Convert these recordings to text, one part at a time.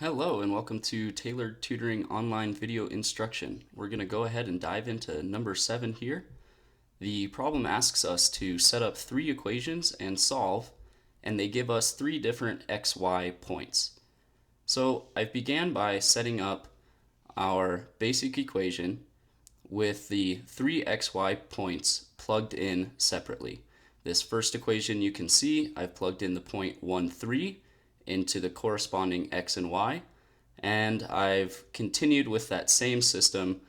Hello and welcome to Tailored Tutoring Online Video Instruction. We're going to go ahead and dive into number 7 here. The problem asks us to set up 3 equations and solve, and they give us 3 different xy points. So I began by setting up our basic equation with the 3 xy points plugged in separately. This first equation you can see I've plugged in the point 1, 3 into the corresponding x and y, and I've continued with that same system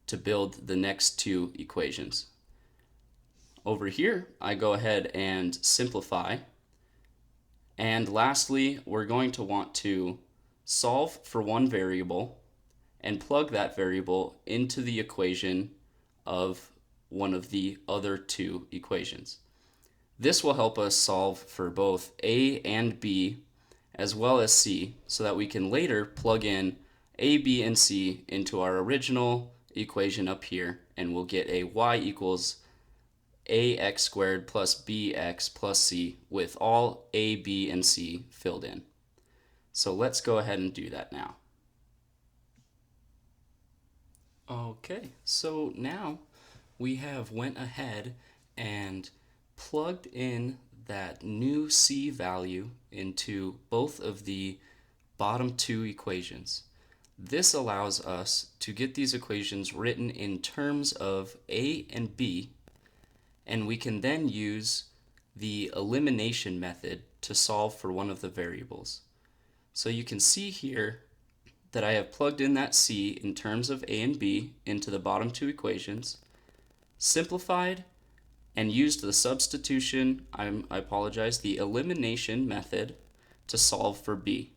to build the next 2 equations. Over here I go ahead and simplify, and lastly we're going to want to solve for one variable and plug that variable into the equation of one of the other 2 equations. This will help us solve for both a and b as well as c, so that we can later plug in a, b, and c into our original equation up here, and we'll get a y equals ax squared plus bx plus c with all a, b, and c filled in. So let's go ahead and do that now. Okay, so now we have went ahead and plugged in that new c value into both of the bottom 2 equations. This allows us to get these equations written in terms of a and b, and we can then use the elimination method to solve for one of the variables. So you can see here that I have plugged in that c in terms of a and b into the bottom 2 equations, simplified, and used the substitution, the elimination method to solve for b.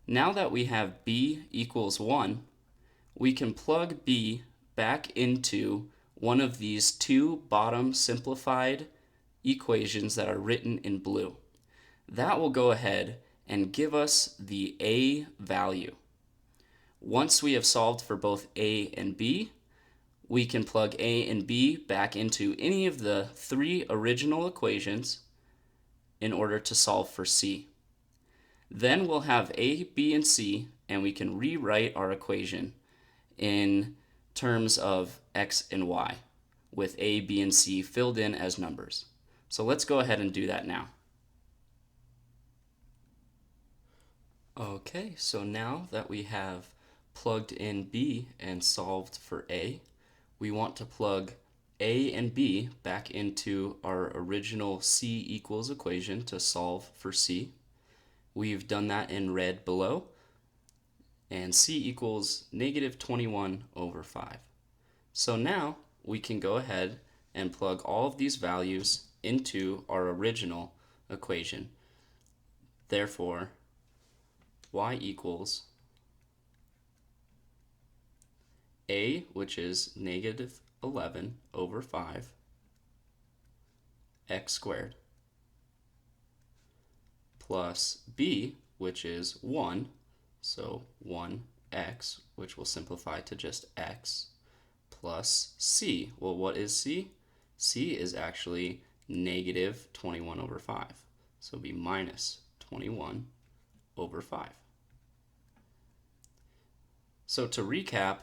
Now that we have b equals 1, we can plug b back into one of these 2 bottom simplified equations that are written in blue. That will go ahead and give us the a value. Once we have solved for both a and b, we can plug a and b back into any of the 3 original equations in order to solve for c. Then we'll have a, b, and c, and we can rewrite our equation in terms of x and y with a, b, and c filled in as numbers. So let's go ahead and do that now. Okay, so now that we have plugged in b and solved for a, we want to plug a and b back into our original c equals equation to solve for c. We've done that in red below, and c equals negative 21 over 5. So now we can go ahead and plug all of these values into our original equation. Therefore, y equals a, which is negative 11 over 5, x squared, plus b, which is 1, so 1x, which will simplify to just x, plus c. Well, what is c? c is actually negative 21 over 5, so it'll be minus 21 over 5. So to recap,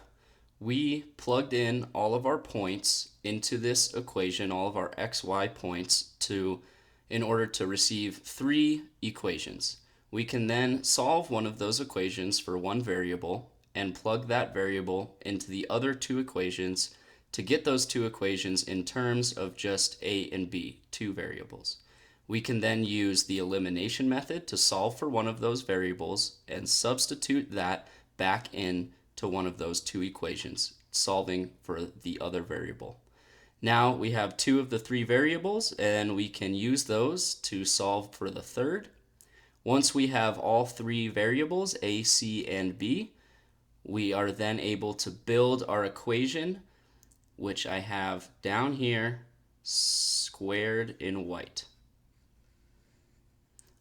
we plugged in all of our points into this equation, all of our xy points, in order to receive 3 equations. We can then solve one of those equations for one variable and plug that variable into the other 2 equations to get those 2 equations in terms of just a and b, 2 variables. We can then use the elimination method to solve for one of those variables and substitute that back in to one of those 2 equations, solving for the other variable. Now we have 2 of the 3 variables, and we can use those to solve for the third. Once we have all 3 variables, a, c, and b, we are then able to build our equation, which I have down here squared in white.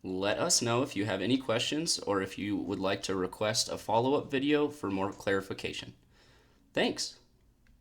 Let us know if you have any questions or if you would like to request a follow-up video for more clarification. Thanks.